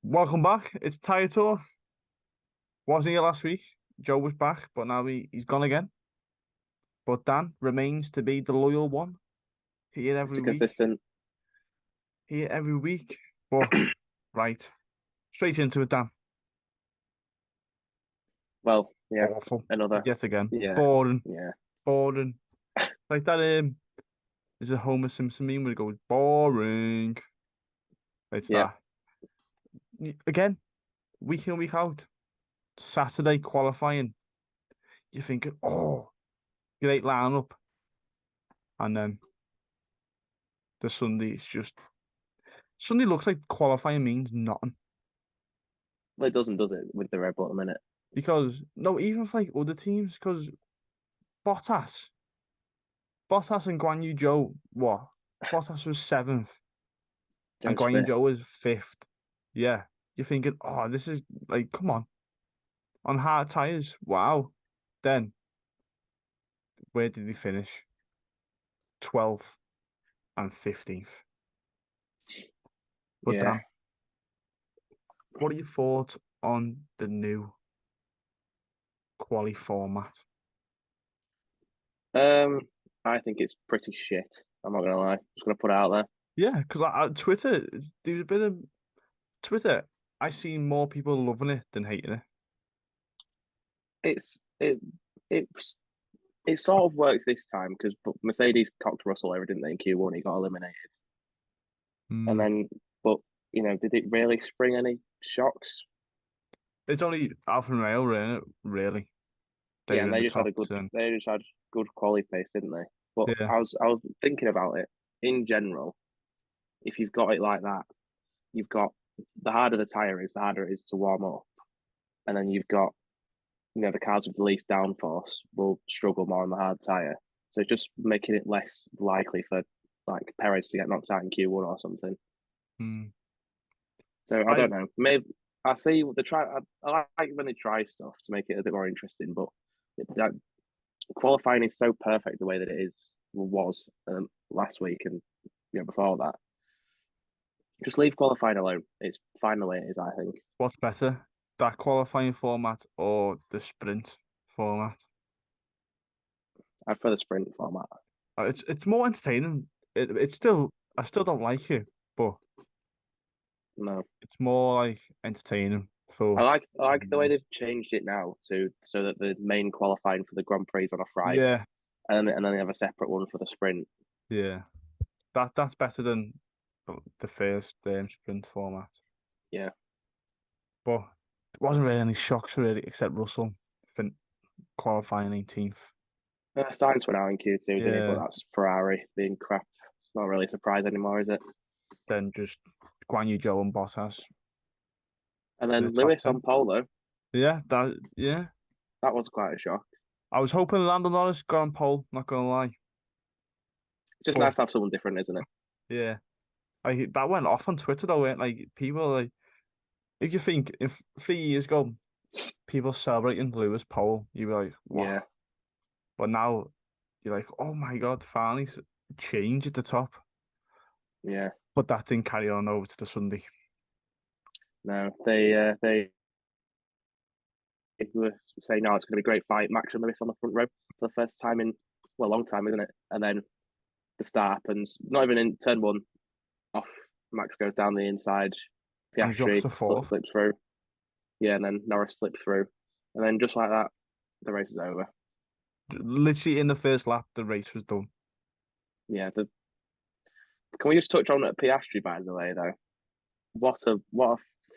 Welcome back. It's Tyre Tour. Wasn't here last week. Joe was back, but now he's gone again. But Dan remains to be the loyal one. Here every Mr. week. Consistent. Here every week. But right. Straight into it, Dan. Well, yeah, Awful. another. Yet again. Yeah, Boring. yeah, Boring. Like that is a Homer Simpson meme where it goes boring. It's yeah, that. Again, week in, week out. Saturday qualifying. You're thinking, oh, great lineup. And then the Sunday is just Sunday looks like qualifying means nothing Well, it doesn't, does it, with the Red Bull at the minute? because no, even for like other teams, because Bottas, Bottas and Guan Yu Zhou, what? Bottas was seventh and Joe's Guan Yu fifth. Zhou was fifth. Yeah, you're thinking, oh, this is like, come on hard tires. Wow. Then where did he finish? 12th and 15th. But Yeah. Dan, what are your thoughts on the new quali format? Um, I think it's pretty shit. I'm not gonna lie. Just gonna put it out there. Yeah, because Twitter, there's a bit of Twitter. I see more people loving it than hating it. It's it it's it sort of works this time because Mercedes cocked Russell over, didn't they? In Q1, he got eliminated, and Mm. then but did it really spring any shocks? It's only Alfa Romeo, really. They Yeah, were and in the top 10. they just had good quality pace, didn't they? But Yeah. I was thinking about it in general. If you've got it like that, you've got the harder the tire is, the harder it is to warm up, and then you've got the cars with the least downforce will struggle more on the hard tire. So it's just making it less likely for like Perez to get knocked out in Q1 or something. Mm. So I I don't know. Maybe I see what they try. I like when they try stuff to make it a bit more interesting, but that qualifying is so perfect the way that it is was last week and before that. Just leave qualifying alone. It's fine the way it is, I think. What's better, that qualifying format or the sprint format? I prefer the sprint format. It's more entertaining. It's still I still don't like it, but No, it's more like entertaining for I like the way viewers. they've changed it now to so that the main qualifying for the Grand Prix is on a Friday, Yeah, and then they have a separate one for the sprint. yeah. That's better than the first sprint format. Yeah, But there wasn't really any shocks really, except Russell fin qualifying 18th. Sainz went out in Q2, didn't he? But Yeah, that's Ferrari being crap. It's not really a surprise anymore, is it? then just Guan Yu Zhou and Bottas And in the then top Lewis on 10. pole, Yeah. that was quite a shock. I was hoping Lando Norris got on pole, not gonna lie. It's just But nice to have someone different, isn't it? yeah, that went off on Twitter though, weren't like people like if you think if 3 years ago people celebrating Lewis pole, you'd be like, wow. Yeah, But now you're like, oh my God, finally change at the top. yeah. But that didn't carry on over to the Sunday. No, they were saying, "No, it's going to be a great fight." Max and Lewis on the front row for the first time in a long time, isn't it? And then the start happens. Not even in turn one, off. Max goes down the inside. And he drops Piastri to fourth. slips through. Yeah, and then Norris slips through. And then just like that, the race is over. Literally in the first lap, the race was done. Yeah. Can we just touch on Piastri, by the way, though? For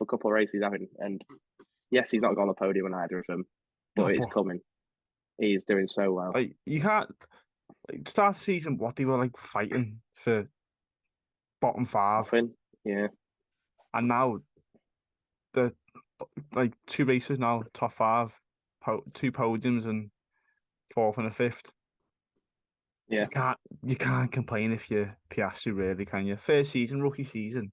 a couple of races he's having. And yes, he's not got on the podium in either of them, No, but it's but coming. He's doing so well. like you can't start the season what they were like fighting for bottom five, Nothing. Yeah. and now the like two races now, top five, two podiums and fourth and a fifth. Yeah. You can't complain if you're Piastri, really, can you? First season, rookie season,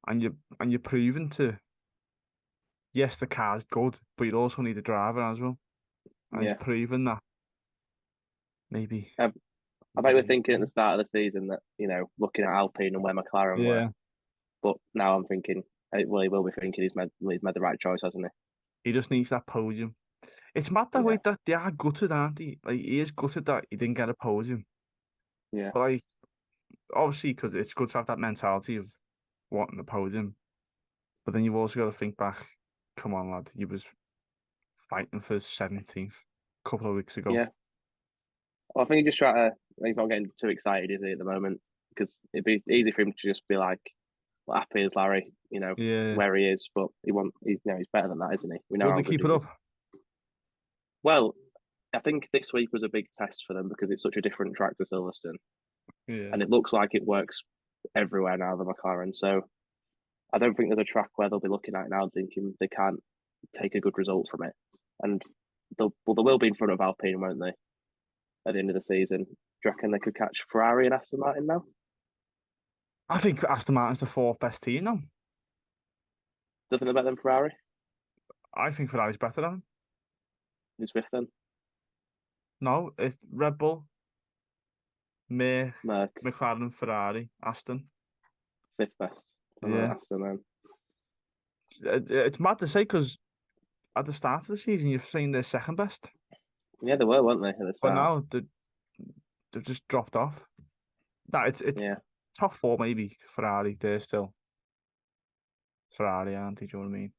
and you're proven to. Yes, the car's good, but you also need a driver as well, and he's Yeah. proven that maybe I, he I bet we're deserves thinking at the more. start of the season that, looking at Alpine and where McLaren were. Yeah, But now I'm thinking Well, he will be thinking he's made the right choice, hasn't He just needs that podium. It's mad he? that Yeah, way that they are gutted, aren't they? Like he is gutted that he didn't get a podium. yeah, But like obviously, because it's good to have that mentality of wanting the podium. But then you've also got to think back. Come on, lad, he was fighting for 17th a couple of weeks ago. yeah. Well, I think he just try to. He's not getting too excited, is he, at the moment? Because it'd be easy for him to just be like, well, happy as Larry, Yeah. where he is. But he's better than that, isn't he? We know Will how they good keep he it up? is. Well, I think this week was a big test for them because it's such a different track to Silverstone, Yeah. and it looks like it works everywhere now, the McLaren. So I don't think there's a track where they'll be looking at it now thinking they can't take a good result from it. And they will be in front of Alpine, won't they, at the end of the season? Do you reckon they could catch Ferrari and Aston Martin now? I think Aston Martin's the fourth best team now. Do you think they're better than Ferrari? I think Ferrari's better than them. Who's fifth then? No, it's Red Bull, Merc, Merc, McLaren, Ferrari, Aston. fifth best. Yeah. Aston then. It's mad to say because at the start of the season you've seen they're second best, Yeah, they were, weren't they, at the but start? now they've just dropped off. That it's Yeah, top four maybe Ferrari. They're still Ferrari, aren't they? Do you know what I mean?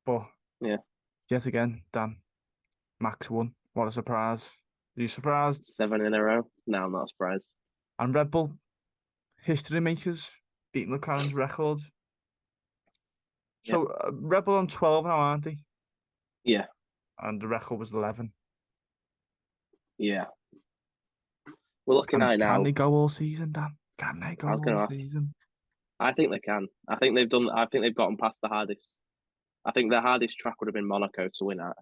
But yeah. yet again, Dan Max won. What a surprise! Are you surprised? 7 in a row. No, I'm not surprised. And Red Bull history makers beating McLaren's record. Yeah, So Red Bull on 12 now, aren't they? yeah, And the record was 11. yeah. We're looking at And it can now. they go all season, Dan? Can they I go was going all to ask. season? I think they can. I think they've done. I think they've gotten past the hardest. I think the hardest track would have been Monaco to win at.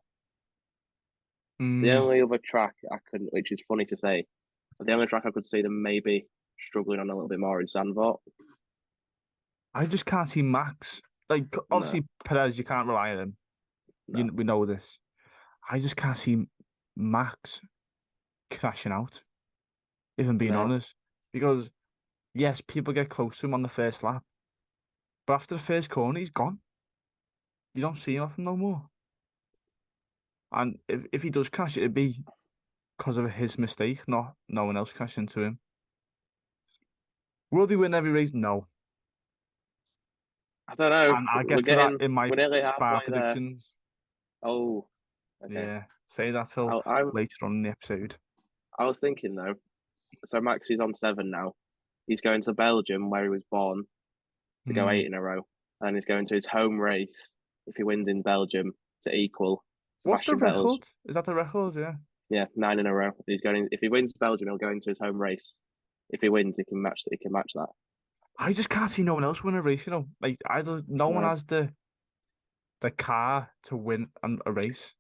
The Mm, only other track I could, which is funny to say, the only track I could see them maybe struggling on a little bit more is Zandvoort. I just can't see Max. Like, No, obviously, Perez, you can't rely on him. no, We know this. I just can't see Max crashing out, if I'm being no. honest. Because, yes, people get close to him on the first lap. But after the first corner, he's gone. You don't see him off him no more. And if he does crash, it'd be because of his mistake, not no one else crashing into him. Will they win every race? No. I don't know. And I get to that in my We're nearly Spa halfway there. predictions. Oh, okay. Yeah, say that till I'm. later on in the episode. I was thinking though. So Max is on 7 now. He's going to Belgium where he was born to go Hmm. 8 in a row, and he's going to his home race if he wins in Belgium to equal What's the Sebastian Vettel's. record? Is that the record? Yeah. Yeah, 9 in a row. He's going. If he wins Belgium, he'll go into his home race. If he wins, he can match. He can match that. I just can't see no one else win a race, Like either no one No. has the car to win a race.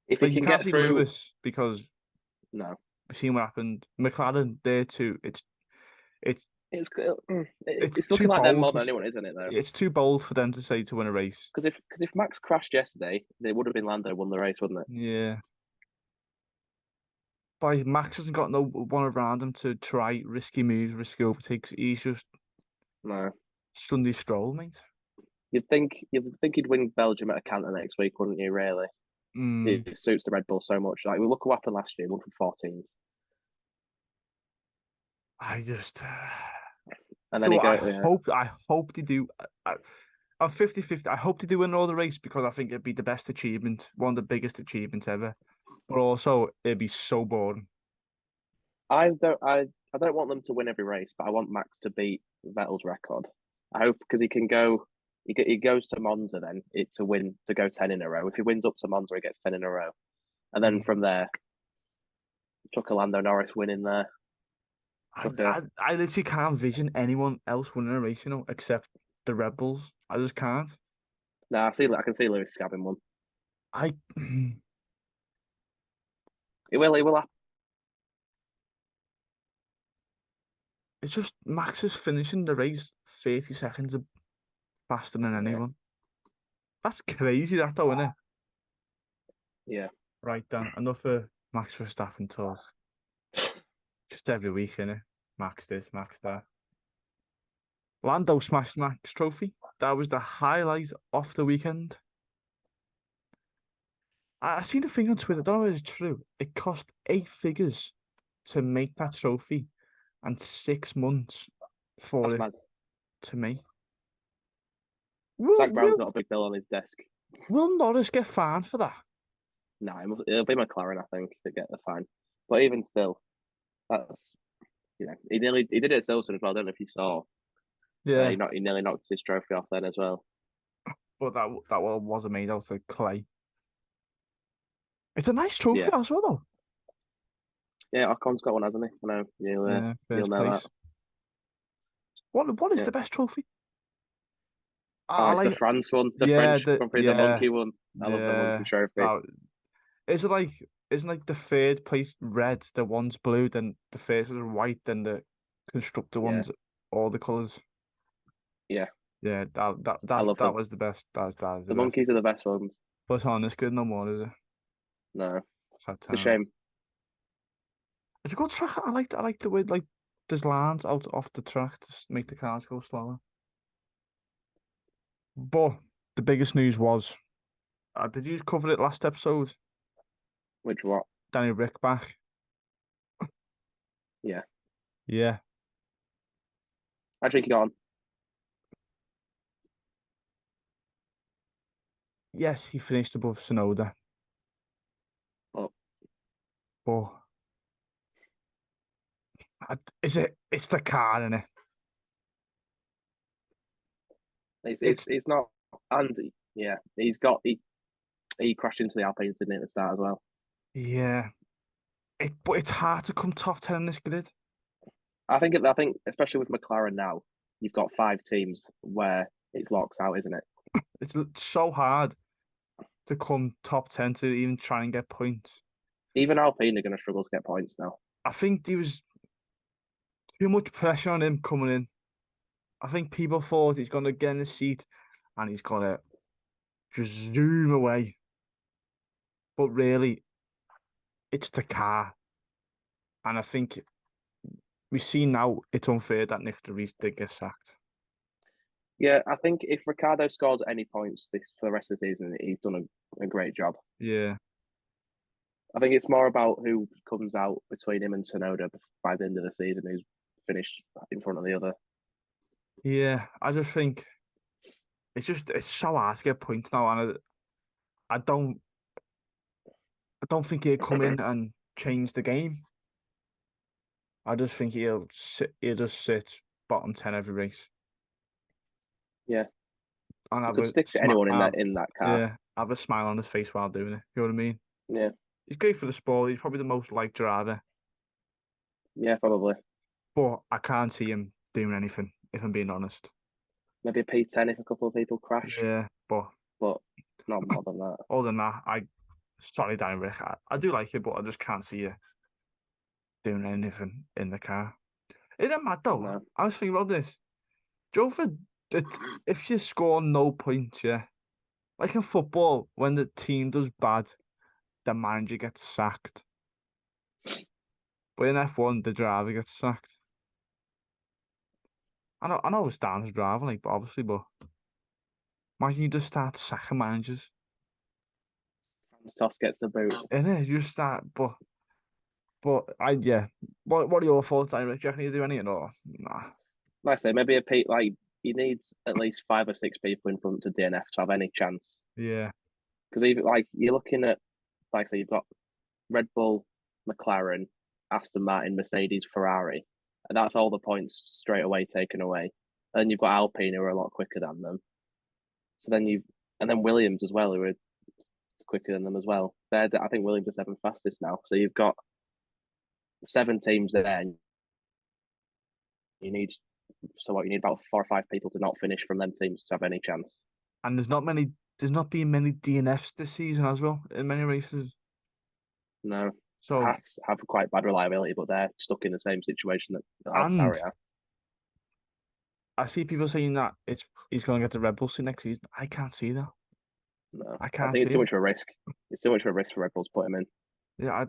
If he Like you can can't get see through, Lewis because no. we've seen what happened. McLaren there too. It's It's it's it's too looking like them bold more to than anyone, isn't it? Though, it's too bold for them to say to win a race. because if Max crashed yesterday, they would have been Lando won the race, wouldn't it? Yeah. But Max hasn't got no one around him to try risky moves, risky overtakes. He's just No. Sunday stroll, mate. You'd think he'd win Belgium at a canter next week, wouldn't you? Really, Mm, it suits the Red Bull so much. Like we look what happened last year, won from 14th, I just and then so he I go. Yeah, hope they do. I'm 50-50. I hope they do win all the race because I think it'd be the best achievement, one of the biggest achievements ever. But also it'd be so boring. I don't want them to win every race, but I want Max to beat Vettel's record. I hope because he can go. He goes to Monza then to win to go 10 in a row. If he wins up to Monza, he gets 10 in a row, and then Mm. from there, chuck a Lando Norris winning there. I, Chuck a I I literally can't envision anyone else winning a race, except the Red Bulls. I just can't. No, I can see Lewis scabbing one. I It will. It will happen. it's just Max is finishing the race 30 seconds faster than Yeah, anyone. That's crazy, that though, isn't it? yeah. Right, Dan. Enough of Max Verstappen talk. Just every week, innit? Max this, Max that. Lando smashed Max trophy. That was the highlight of the weekend. I seen a thing on Twitter. I don't know if it's true. It cost 8 figures to make that trophy, and 6 months for That's it mad. to me. Zach Will Brown's will got a big bill on his desk. will Norris get fined for that? No, it'll be McLaren, I think, to get the fine. But even still, that's he did it at Silverstone as well. I don't know if you saw. Yeah, He nearly knocked his trophy off then as well. but that one wasn't made out of clay. It's a nice trophy Yeah, as well, though. yeah. Ocon's got one, hasn't he? I know Yeah, you'll first know place. that. What is Yeah. the best trophy? Oh, I it's the like. France one, the Yeah, French Grand Prix, the monkey one. I love the monkey trophy. That is it. Like, isn't like the third place red, the one's blue, then the first is white, then the constructor Yeah, ones all the colours. yeah. Yeah, I love that them. was the best. That is the The best. monkeys are the best ones. But it's on this good no more, is it? No, Sad it's a times. shame. It's a good track. I like the way like there's lines out off the track to make the cars go slower. But the biggest news was, did you cover it last episode? Which what? Danny Rick back. Yeah. Yeah. I think he got on. Yes, he finished above Sonoda. But But is it? It's the car, isn't it? It's it's not. Andy. Yeah, he crashed into the Alpines, didn't he, at the start as well. yeah. But it's hard to come top 10 in this grid. I think especially with McLaren now, you've got 5 teams where it locks out, isn't it? It's so hard to come top 10 to even try and get points. Even Alpine are going to struggle to get points now. I think there was too much pressure on him coming in. I think people thought he's going to get in the seat and he's going to just zoom away. But really, it's the car. And I think we see now it's unfair that Nick de Vries did get sacked. Yeah, I think if Ricardo scores any points this for the rest of the season, he's done a great job. Yeah. I think it's more about who comes out between him and Tsunoda by the end of the season, who's finished in front of the other. Yeah. I just think it's so hard to get points now. And I don't think he'll come in and change the game. I just think he'll just sit bottom 10 every race. Yeah, And he have could a stick to anyone smile. in that car. Yeah, have a smile on his face while doing it. You know what I mean? Yeah, He's great for the sport. He's probably the most liked driver. yeah, probably. But I can't see him doing anything, if I'm being honest. Maybe a P10 if a couple of people crash, Yeah, but but not more than that. other than that, sorry, Danny Rick. I do like it, but I just can't see you doing anything in the car. Isn't it mad though? No. I was thinking about this. Joe, if you score no points, yeah, like in football, when the team does bad, the manager gets sacked. But in F1, the driver gets sacked. I know it's down to driving, like, but obviously, but imagine you just start sacking managers. Franz Tost gets the boot. And then you just start, yeah. What are your thoughts, Irish? Do you reckon you do anything or nah? Like I say, maybe a P like he needs at least 5 or 6 people in front of DNF to have any chance. Yeah, Because even like you're looking at, like I say, you've got Red Bull, McLaren, Aston Martin, Mercedes, Ferrari, and that's all the points straight away taken away. And you've got Alpine who are a lot quicker than them. So then and then Williams as well, who are quicker than them as well. I think Williams is 7th fastest now. So you've got 7 teams there, and you need you need about 4 or 5 people to not finish from them teams to have any chance. and there's not been many DNFs this season as well in many races. No, So Haas have quite bad reliability, but they're stuck in the same situation that and AlphaTauri are. I see people saying that he's going to get the Red Bull seat next season. I can't see that. No, I I can't think see it's too it. much of a risk. It's too much of a risk for Red Bull to put him in. Yeah,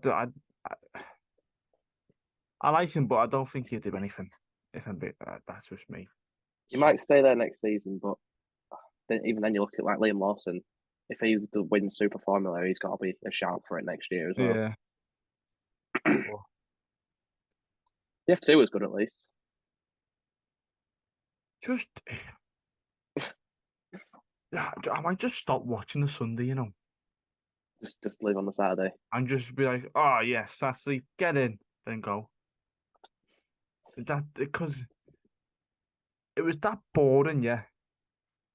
I like him, but I don't think he'll do anything. If I'm that's just me. He might stay there next season, but even then, you look at like Liam Lawson. If he wins Super Formula, he's got to be a shout for it next year as well. Yeah. But The F2 was good at least. just, I might just stop watching the Sunday, you know, Just live on the Saturday. and just be like, oh yes, Saturday, get in, then go. That because it was that boring, yeah.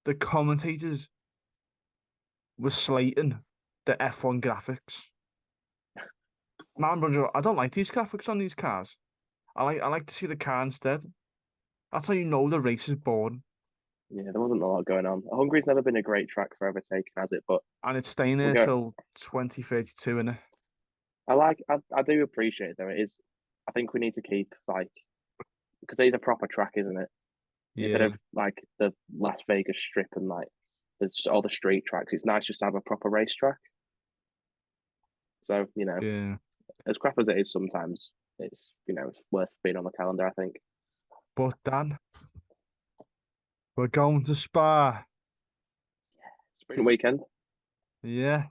The commentators were slating the F1 graphics. Man, bro, I don't like these graphics on these cars. I like to see the car instead. That's how you know the race is boring. Yeah, there wasn't a lot going on. Hungary's never been a great track for overtaking, has it? But And it's staying we'll there go. till 2032, innit? I do appreciate it, though. It is. I think we need to keep like because it is a proper track, isn't it? Instead Yeah, of like the Las Vegas Strip and like there's all the street tracks. It's nice just to have a proper racetrack. So yeah. as crap as it is, sometimes it's worth being on the calendar. I think. But Dan, we're going to Spa. Sprint weekend. Yeah.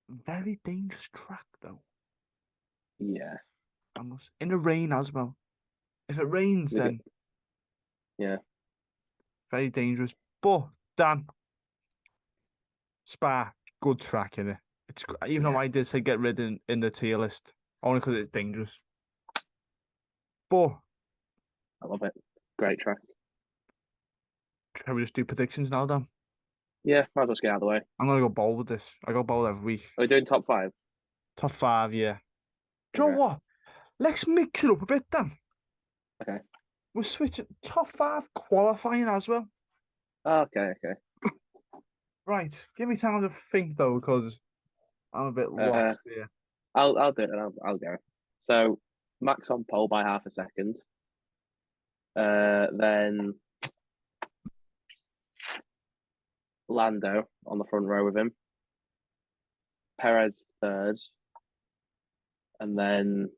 Very dangerous track, though. Yeah. In the rain as well. If it rains, We then Yeah. very dangerous. But Dan, Spa, good track in it. Even though Yeah. I did say get rid in the tier list, only because it's dangerous. But I love it. Great track. can we just do predictions now, Dan? Yeah. Might as well get out of the way. I'm gonna go bowl with this. I go bowl every week. Are we doing top five? Top five, yeah. Do you know Okay. what? Let's mix it up a bit, Dan. Okay. We're switching top five qualifying as well. Okay. Okay. Right. Give me time to think though, because I'm a bit Uh, lost here. I'll do it and I'll go. So Max on pole by half a second. Then Lando on the front row with him. Perez third, and then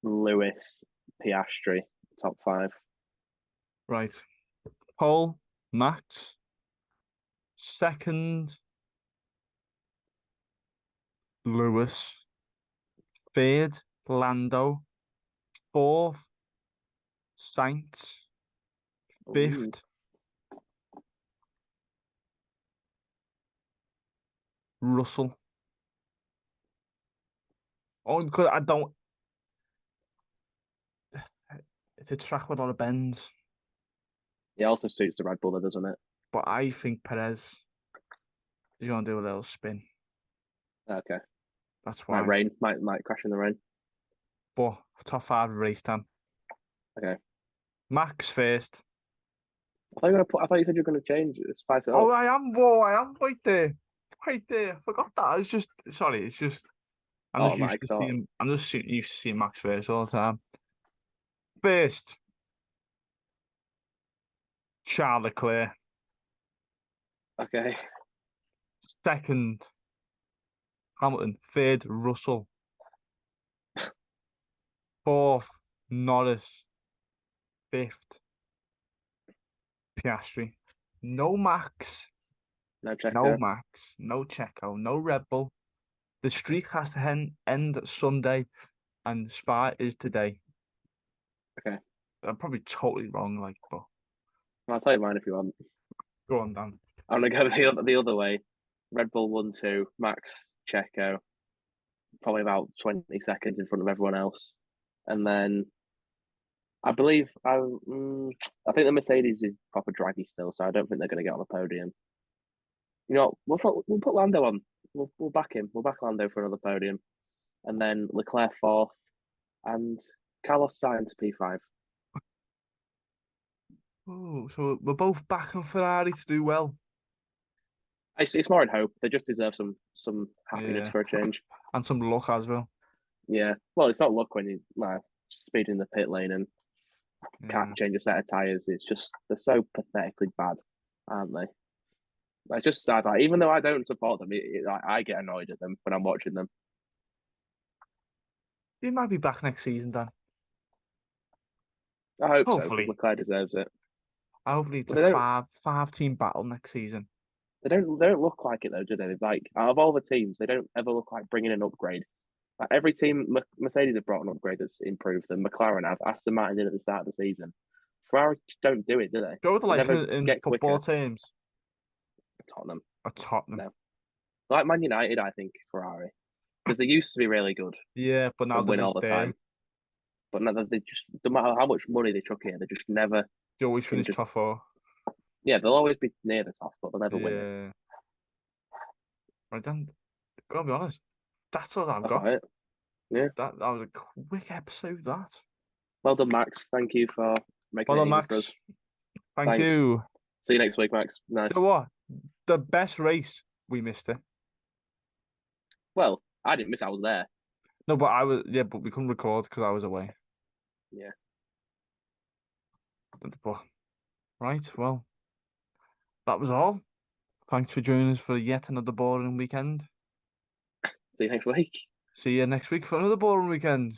Lewis, Piastri top five. Right. Pole, Max. Second, Lewis. Third, Lando. Fourth, Sainz. Ooh. Fifth, Russell. Only because I don't. It's a track with a lot of bends, It also suits the Red Bull, doesn't it? but I think Perez is going to do a little spin. Okay. That's Might why. rain. Might crash in the rain. But top five race time. Okay. Max first. I thought you said you were gonna change it, spice it Oh, up. I am. Whoa, I am right there. Right there. I forgot that. It's just sorry. It's just I'm just used Automatic to thought. seeing. I'm just used to seeing Max first all the time. First, Charles Leclerc. Okay. Second, Hamilton. Third, Russell. Fourth, Norris. Fifth, Piastri. No Max. No No Checo. Max. No Checo. No Red Bull. The streak has to end Sunday, and Spa is today. Okay. I'm probably totally wrong, like, but I'll tell you mine if you want. go on, Dan. I'm gonna go the other way. Red Bull 1-2, Max Checo, probably about 20 seconds in front of everyone else, and then I believe I think the Mercedes is proper draggy still, so I don't think they're going to get on the podium. We'll put Lando on. We'll back him. We'll back Lando for another podium, and then Leclerc fourth, and Carlos Sainz P5. Oh, so we're both backing Ferrari to do well. It's more in hope. They just deserve some happiness Yeah, for a change. and some luck as well. Yeah. Well, it's not luck when you speed in the pit lane and Yeah. can't change a set of tires. It's just they're so pathetically bad, aren't they? It's just sad. Like, even though I don't support them, I get annoyed at them when I'm watching them. He might be back next season, Dan. I hope so because Hopefully, Leclerc deserves it. hopefully it's But a five team battle next season. they don't look like it though, do they? Like out of all the teams, they don't ever look like bringing an upgrade. Like every team, Mercedes have brought an upgrade that's improved them. McLaren have. Aston Martin did at the start of the season. Ferrari just don't do it, do they? Go with the They like never in get football quicker. terms Tottenham, or Tottenham. no. Like Man United, I think Ferrari because they used to be really good Yeah, but now and they're win all just the there. time. But now they just no matter how much money they chuck in, they just never They always can finish just top four. yeah, they'll always be near the top, but they'll never win it. Yeah. Right then, gotta be honest. That's all I've That's got. about it. Yeah. That was a quick episode. That. Well done, Max. Thank you for making Well it done, easy for us. Max. Thank Thanks. you. See you next week, Max. Nice. You know what? The best race we missed it. Well, I didn't miss. I was there. No, but I was but we couldn't record because I was away. Yeah. But right, well, that was all. Thanks for joining us for yet another boring weekend. See you next week. See you next week for another boring weekend.